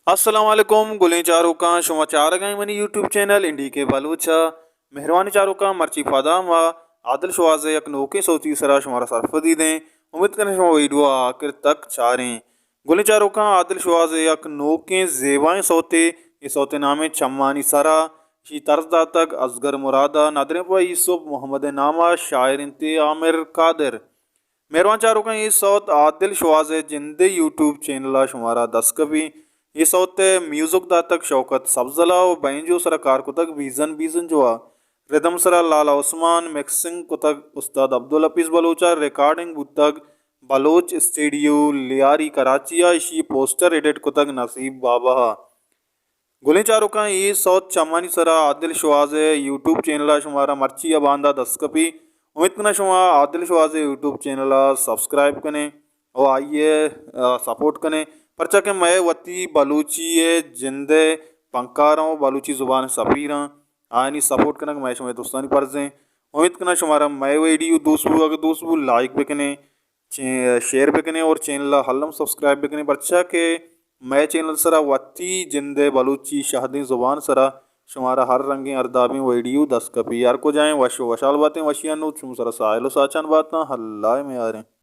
अस्सलाम वालेकुम गुलें चारों का शुमा चार गए मनी यूट्यूब चैनल इंडी के बलूचा मेहरबानी चारों का मर्ची फादाम व आदिल शवाज एक नोके सौती सरा शुमारा सरफदी दें उम्मीद करें शुमा वीडियो आखिर तक चारें गुलें चारों का आदिल शवाज एक नोके जेवाएं सौते ये सौते नामे चम्मानी सरा शी तर्जदा तक असगर मुरादा नादरे पर यूसुफ मोहम्मद नामा शायर इंते आमिर कादिर मेहरबान चारों का ये सौत आदिल शवाज जिंदे यूट्यूब चैनल शुमारा दस कभी ये सौत म्यूजिक दातक शौकत सब्जला और बैंजो सरा कार कुतक बीजन बीजन जोआ रिदम सरा लाला उस्मान मिक्सिंग कुतक उस्ताद अब्दुल हफीज बलोचा रिकॉर्डिंग बुतक बलोच स्टूडियो लियारी कराचिया इसी पोस्टर एडिट कुतक नसीब बाबा गुलें चारों का ये सौत चमानी सरा आदिल शवाज यूट्यूब चैनल शुमारा मर्ची या बांदा दस्कपी उम्मीद करना शुमा Adil Shawaz YouTube channel subscribe करें और आइए सपोर्ट करें परचा के मैं वती बलूची जिंदे पंकारों बलूची ज़ुबान सफ़ीरा आनी सपोर्ट करना मैं शुमा दोस्तानी पर्जें उम्मीद करना शुमारा मैं वीडियो दोस्तों अगर दोस्तों लाइक भी करें शेयर भी करें और चैनल हल्लम सब्सक्राइब भी करें परचा के मैं चैनल सरा वती जिंदे बलूची शहदी ज़ुबान सरा शुमारा हर रंगे अरदाबी वीडियो दस कपी यार को जाएँ वशो वशाल बातें वशियान चुम सरा साहिल साचान बातें हल्ला में आ रहे